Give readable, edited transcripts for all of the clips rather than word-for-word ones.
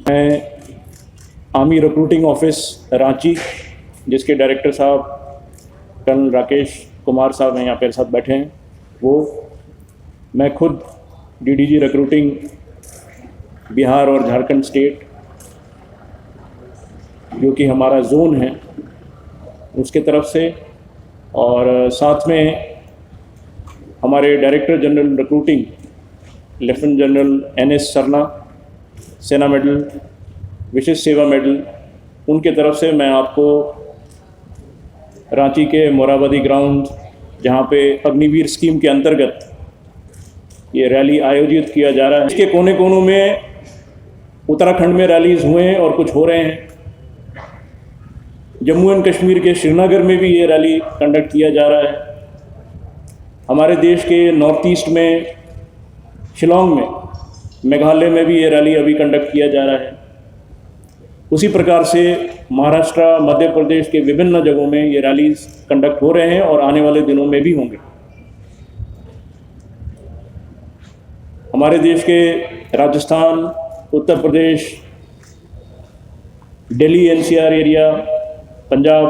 मैं army recruiting office Ranchi, जिसके director साहब कर्नल राकेश कुमार साहब हैं यहाँ मेरे साथ बैठे हैं, मैं खुद डीडीजी रिक्रूटिंग बिहार और झारखंड स्टेट, जो कि हमारा जोन है, उसके तरफ से, और साथ में हमारे director general recruiting lieutenant general NS Sarna, सेना मेडल, विशेष सेवा मेडल, उनके तरफ से मैं आपको रांची के मोराबादी ग्राउंड, जहाँ पे अग्निवीर स्कीम के अंतर्गत ये रैली आयोजित किया जा रहा है, इसके कोने कोनों में उत्तराखंड में रैलीज़ हुए हैं और कुछ हो रहे हैं। जम्मू एंड कश्मीर के श्रीनगर में भी ये रैली कंडक्ट किया जा रहा है। हमारे देश के नॉर्थ ईस्ट में शिलोंग में, मेघालय में भी ये रैली अभी कंडक्ट किया जा रहा है। उसी प्रकार से महाराष्ट्र, मध्य प्रदेश के विभिन्न जगहों में ये रैलीज कंडक्ट हो रहे हैं और आने वाले दिनों में भी होंगे। हमारे देश के राजस्थान, उत्तर प्रदेश, दिल्ली एनसीआर एरिया, पंजाब,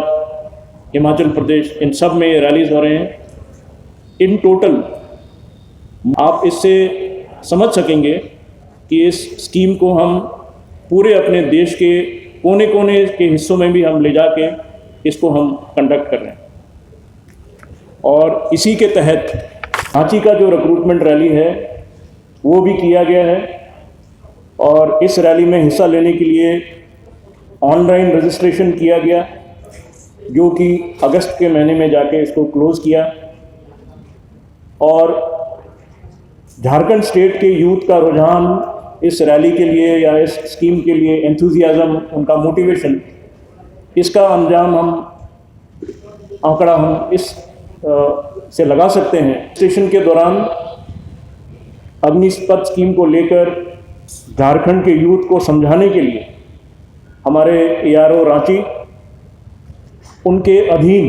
हिमाचल प्रदेश, इन सब में ये रैलीज हो रहे हैं। इन टोटल आप इससे समझ सकेंगे कि इस स्कीम को हम पूरे अपने देश के कोने कोने के हिस्सों में भी हम ले जाके इसको हम कंडक्ट कर रहे हैं। और इसी के तहत रांची का जो रिक्रूटमेंट रैली है वो भी किया गया है, और इस रैली में हिस्सा लेने के लिए ऑनलाइन रजिस्ट्रेशन किया गया, जो कि अगस्त के महीने में जाके इसको क्लोज़ किया। और झारखंड स्टेट के यूथ का रुझान इस रैली के लिए या इस स्कीम के लिए, एंथुजियाज़म, उनका मोटिवेशन, इसका अंजाम आंकड़ा हम इस से लगा सकते हैं। स्टेशन के दौरान अग्निपथ स्कीम को लेकर झारखंड के यूथ को समझाने के लिए हमारे एआरओ रांची, उनके अधीन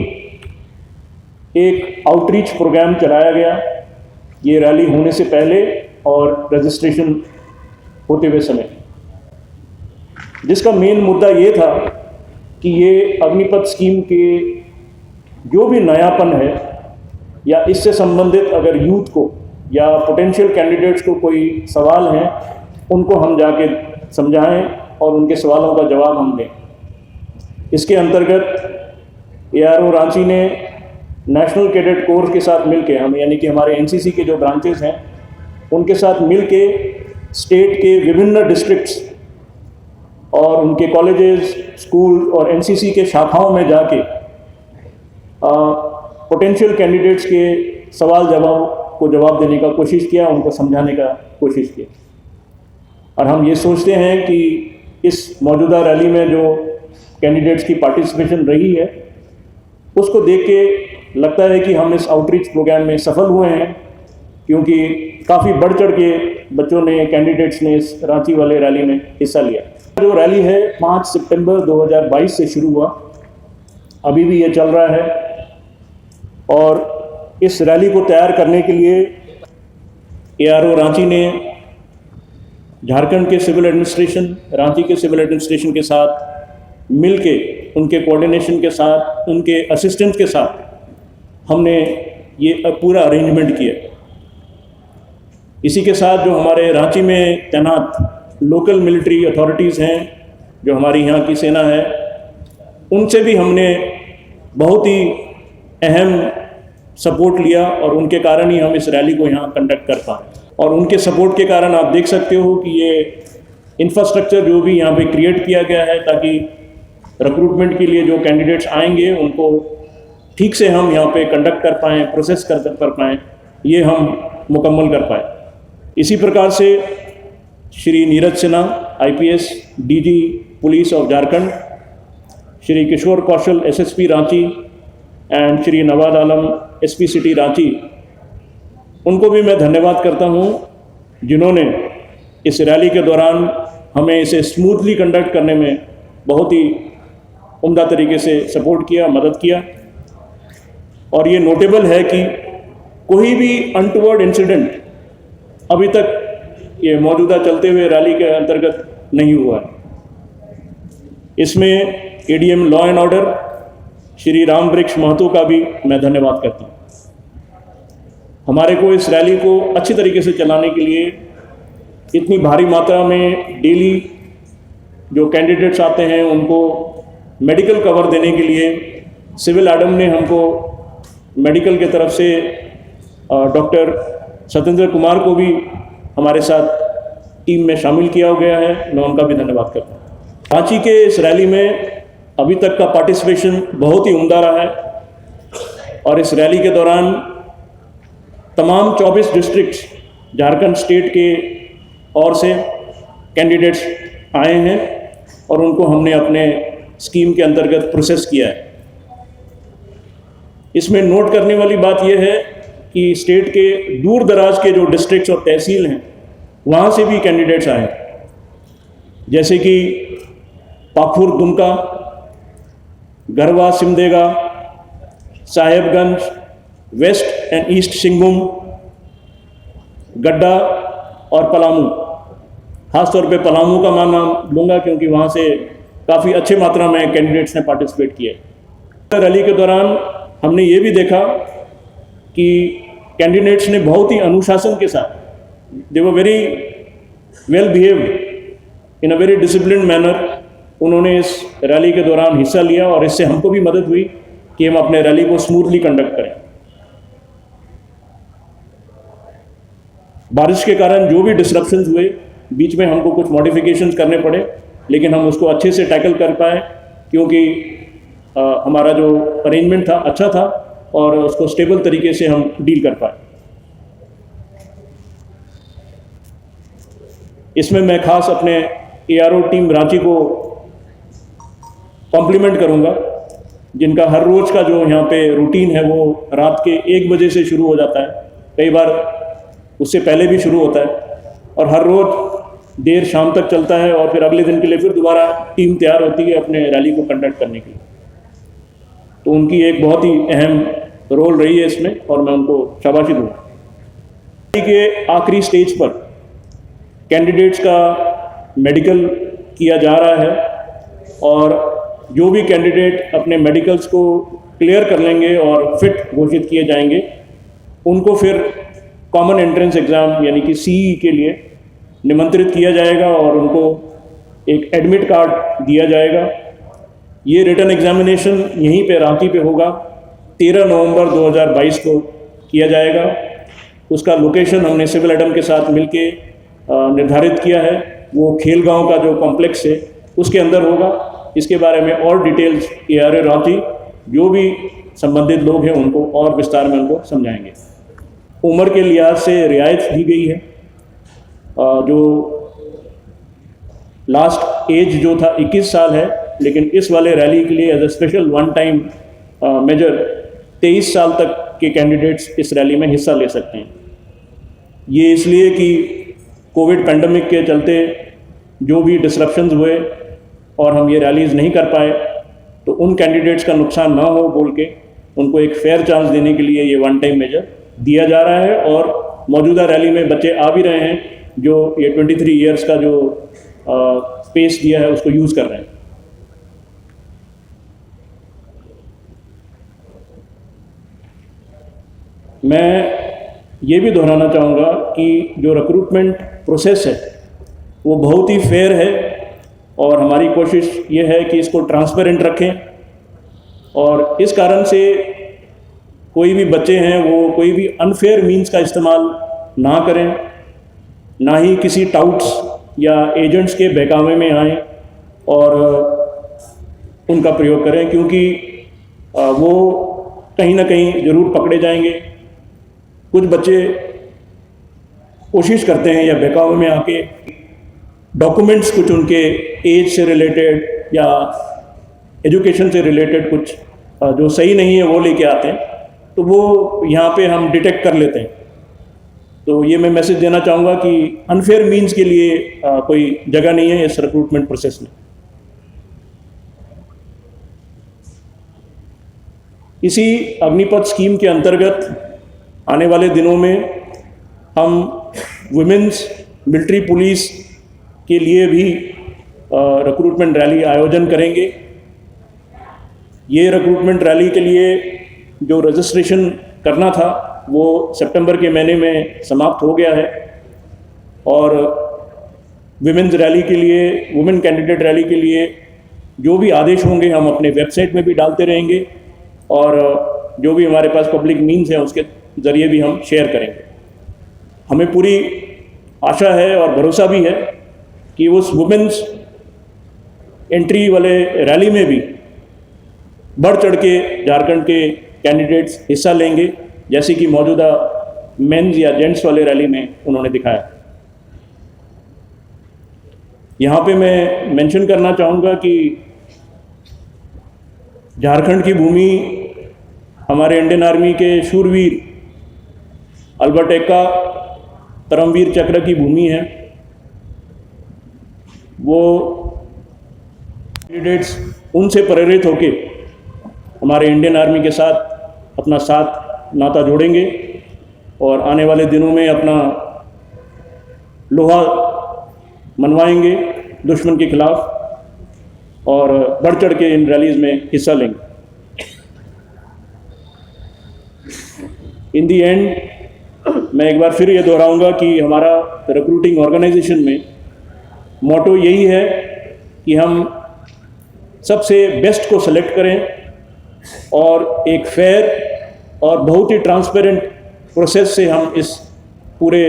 एक आउटरीच प्रोग्राम चलाया गया, ये रैली होने से पहले और रजिस्ट्रेशन होते हुए समय, जिसका मेन मुद्दा ये था कि ये अग्निपथ स्कीम के जो भी नयापन है या इससे संबंधित अगर यूथ को या पोटेंशियल कैंडिडेट्स को कोई सवाल हैं, उनको हम जाके समझाएं और उनके सवालों का जवाब हम दें। इसके अंतर्गत एआरओ रांची ने नेशनल कैडेट कोर के साथ मिलके, हम यानी कि हमारे एनसीसी के जो ब्रांचेस हैं उनके साथ मिलके स्टेट के विभिन्न डिस्ट्रिक्ट्स और उनके कॉलेजेस, स्कूल और एनसीसी के शाखाओं में जाके पोटेंशियल कैंडिडेट्स के सवाल को जवाब देने का कोशिश किया, उनको समझाने का कोशिश किया। और हम ये सोचते हैं कि इस मौजूदा रैली में जो कैंडिडेट्स की पार्टिसिपेशन रही है, उसको देख के लगता है कि हम इस आउटरीच प्रोग्राम में सफल हुए हैं, क्योंकि काफ़ी बढ़ चढ़ के बच्चों ने, कैंडिडेट्स ने इस रांची वाले रैली में हिस्सा लिया। जो रैली है 5 सितंबर 2022 से शुरू हुआ, अभी भी ये चल रहा है। और इस रैली को तैयार करने के लिए एआरओ रांची ने झारखंड के सिविल एडमिनिस्ट्रेशन, रांची के सिविल एडमिनिस्ट्रेशन के साथ मिलके, उनके कोऑर्डिनेशन के साथ, उनके असिस्टेंट के साथ हमने ये पूरा अरेंजमेंट किया। इसी के साथ जो हमारे रांची में तैनात लोकल मिलिट्री अथॉरिटीज़ हैं, जो हमारी यहाँ की सेना है, उनसे भी हमने बहुत ही अहम सपोर्ट लिया, और उनके कारण ही हम इस रैली को यहाँ कंडक्ट कर पाए। और उनके सपोर्ट के कारण आप देख सकते हो कि ये इंफ्रास्ट्रक्चर जो भी यहाँ पे क्रिएट किया गया है, ताकि रिक्रूटमेंट के लिए जो कैंडिडेट्स आएंगे उनको ठीक से हम यहाँ पे कंडक्ट कर पाएँ, प्रोसेस कर पाएँ, ये हम मुकम्मल कर पाए। इसी प्रकार से Shri Neeraj Sinha IPS DG police of Jharkhand, Shri Kishore Kaushal SSP Ranchi and Shri Nawad Alam SP city Ranchi, उनको भी मैं धन्यवाद करता हूँ, जिन्होंने इस रैली के दौरान हमें इसे स्मूथली कंडक्ट करने में बहुत ही उम्दा तरीके से सपोर्ट किया, मदद किया। और ये नोटेबल है कि कोई भी अनटुवर्ड इंसिडेंट अभी तक ये मौजूदा चलते हुए रैली के अंतर्गत नहीं हुआ है। इसमें ADM law and order Shri Ram वृक्ष महतो का भी मैं धन्यवाद करता हूँ। हमारे को इस रैली को अच्छी तरीके से चलाने के लिए इतनी भारी मात्रा में डेली जो कैंडिडेट्स आते हैं उनको मेडिकल कवर देने के लिए सिविल एडम ने हमको मेडिकल के तरफ से डॉक्टर सत्येंद्र कुमार को भी हमारे साथ टीम में शामिल किया गया है, मैं उनका भी धन्यवाद करता हूँ। रांची के इस रैली में अभी तक का पार्टिसिपेशन बहुत ही उम्दा रहा है और इस रैली के दौरान तमाम 24 डिस्ट्रिक्ट्स झारखंड स्टेट के और से कैंडिडेट्स आए हैं और उनको हमने अपने स्कीम के अंतर्गत प्रोसेस किया है। इसमें नोट करने वाली बात यह है कि स्टेट के दूर दराज के जो डिस्ट्रिक्ट्स और तहसील हैं वहाँ से भी कैंडिडेट्स आए, जैसे कि Pakur Dumka, Garhwa Simdega, Sahebganj, west and east Singhbhum, Godda और पलामू। खासतौर पे पलामू का मैं नाम लूँगा क्योंकि वहाँ से काफ़ी अच्छे मात्रा में कैंडिडेट्स ने पार्टिसिपेट किए। रैली के दौरान हमने ये भी देखा कि कैंडिडेट्स ने बहुत ही अनुशासन के साथ, they were very well behaved in a very disciplined manner, उन्होंने इस रैली के दौरान हिस्सा लिया और इससे हमको भी मदद हुई कि हम अपने रैली को स्मूथली कंडक्ट करें। बारिश के कारण जो भी डिसरप्शंस हुए, बीच में हमको कुछ मॉडिफिकेशंस करने पड़े, लेकिन हम उसको अच्छे से टैकल कर पाए क्योंकि हमारा जो अरेंजमेंट था अच्छा था और उसको स्टेबल तरीके से हम डील कर पाए। इसमें मैं खास अपने ARO टीम रांची को कॉम्प्लीमेंट करूंगा, जिनका हर रोज़ का जो यहाँ पे रूटीन है वो रात के 1 बजे से शुरू हो जाता है, कई बार उससे पहले भी शुरू होता है और हर रोज़ देर शाम तक चलता है और फिर अगले दिन के लिए फिर दोबारा टीम तैयार होती है अपने रैली को कंडक्ट करने के लिए। तो उनकी एक बहुत ही अहम रोल रही है इसमें और मैं उनको शाबाशी दूँगा। रैली के आखिरी स्टेज पर कैंडिडेट्स का मेडिकल किया जा रहा है और जो भी कैंडिडेट अपने मेडिकल्स को क्लियर कर लेंगे और फिट घोषित किए जाएंगे, उनको फिर कॉमन एंट्रेंस एग्ज़ाम यानी कि CE के लिए निमंत्रित किया जाएगा और उनको एक एडमिट कार्ड दिया जाएगा। ये रिटन एग्जामिनेशन यहीं पे रांची पे होगा, 13 नवंबर 2022 को किया जाएगा। उसका लोकेशन हमने सिविल एडम के साथ मिलके निर्धारित किया है, वो खेलगांव का जो कॉम्प्लेक्स है उसके अंदर होगा। इसके बारे में और डिटेल्स ARO रांची जो भी संबंधित लोग हैं उनको और विस्तार में उनको समझाएंगे। उम्र के लिहाज से रियायत दी गई है, जो लास्ट एज जो था 21 साल है, लेकिन इस वाले रैली के लिए as a special one time major 23 साल तक के कैंडिडेट्स इस रैली में हिस्सा ले सकते हैं। ये इसलिए कि कोविड पैंडमिक के चलते जो भी डिसरप्शंस हुए और हम ये रैलीज़ नहीं कर पाए, तो उन कैंडिडेट्स का नुकसान ना हो बोल के उनको एक फेयर चांस देने के लिए ये वन टाइम मेजर दिया जा रहा है। और मौजूदा रैली में बच्चे आ भी रहे हैं जो ये 23 ईयर्स का जो स्पेस दिया है उसको यूज़ कर रहे हैं। मैं ये भी दोहराना चाहूँगा कि जो रिक्रूटमेंट प्रोसेस है वो बहुत ही फेयर है और हमारी कोशिश ये है कि इसको ट्रांसपेरेंट रखें और इस कारण से कोई भी बच्चे हैं वो कोई भी अनफेयर मीन्स का इस्तेमाल ना करें, ना ही किसी टाउट्स या एजेंट्स के बहकावे में आएँ और उनका प्रयोग करें, क्योंकि वो कहीं ना कहीं ज़रूर पकड़े जाएंगे। कुछ बच्चे कोशिश करते हैं या बहकावे में आके डॉक्यूमेंट्स कुछ उनके एज से रिलेटेड या एजुकेशन से रिलेटेड कुछ जो सही नहीं है वो लेके आते हैं, तो वो यहाँ पे हम डिटेक्ट कर लेते हैं। तो ये मैं मैसेज देना चाहूँगा कि अनफेयर मीन्स के लिए कोई जगह नहीं है इस रिक्रूटमेंट प्रोसेस में। इसी अग्निपथ स्कीम के अंतर्गत आने वाले दिनों में हम वुमेन्स मिलिट्री पुलिस के लिए भी रिक्रूटमेंट रैली आयोजन करेंगे। ये रिक्रूटमेंट रैली के लिए जो रजिस्ट्रेशन करना था वो सितंबर के महीने में समाप्त हो गया है और वुमेन्स रैली के लिए, वुमेन कैंडिडेट रैली के लिए जो भी आदेश होंगे हम अपने वेबसाइट में भी डालते रहेंगे और जो भी हमारे पास पब्लिक मीन्स हैं उसके ज़रिए भी हम शेयर करेंगे। हमें पूरी आशा है और भरोसा भी है कि उस वुमेन्स एंट्री वाले रैली में भी बढ़ चढ़ के झारखंड के कैंडिडेट्स हिस्सा लेंगे, जैसे कि मौजूदा मेंस या जेंट्स वाले रैली में उन्होंने दिखाया। यहाँ पे मैं मेंशन करना चाहूँगा कि झारखंड की भूमि हमारे इंडियन आर्मी के शूरवीर अल्बर्ट एक्का परमवीर चक्र की भूमि है। वो कैंडिडेट्स उनसे प्रेरित होकर हमारे इंडियन आर्मी के साथ अपना साथ नाता जोड़ेंगे और आने वाले दिनों में अपना लोहा मनवाएंगे दुश्मन के खिलाफ और बढ़ चढ़ के इन रैलीज में हिस्सा लेंगे। इन दी एंड मैं एक बार फिर ये दोहराऊंगा कि हमारा रिक्रूटिंग ऑर्गेनाइजेशन में मोटो यही है कि हम सबसे बेस्ट को सेलेक्ट करें और एक फेयर और बहुत ही ट्रांसपेरेंट प्रोसेस से हम इस पूरे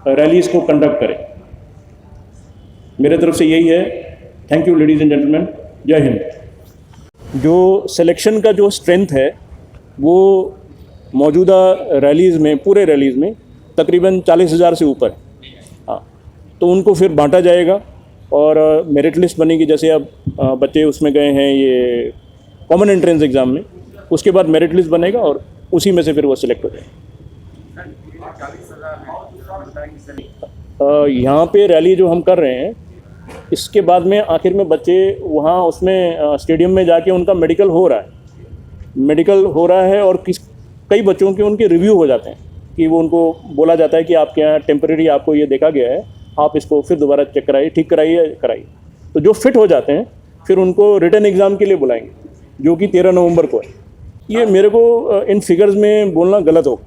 रैलीज को कंडक्ट करें। मेरे तरफ से यही है। Thank you ladies and gentleman, जय हिंद। जो सिलेक्शन का जो स्ट्रेंथ है वो मौजूदा रैलीज़ में, पूरे रैलीज़ में तकरीबन 40,000 से ऊपर है। हाँ, तो उनको फिर बांटा जाएगा और मेरिट लिस्ट बनेगी। जैसे अब बच्चे उसमें गए हैं ये कॉमन एंट्रेंस एग्ज़ाम में, उसके बाद मेरिट लिस्ट बनेगा और उसी में से फिर वो सिलेक्ट हो जाएगा। यहाँ पे रैली जो हम कर रहे हैं इसके बाद में आखिर में बच्चे वहाँ उसमें स्टेडियम में जाके उनका मेडिकल हो रहा है और कई बच्चों के उनके रिव्यू हो जाते हैं कि वो उनको बोला जाता है कि आपके यहाँ टेम्परेरी आपको ये देखा गया है, आप इसको फिर दोबारा चेक कराइए, ठीक कराइए। तो जो फिट हो जाते हैं फिर उनको रिटन एग्ज़ाम के लिए बुलाएंगे जो कि 13 नवंबर को है। ये मेरे को इन फिगर्स में बोलना गलत हो,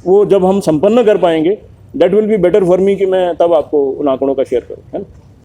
वो जब हम संपन्न कर पाएंगे that will be better for me कि मैं तब आपको उन आंकड़ों का शेयर करूँ, है ना।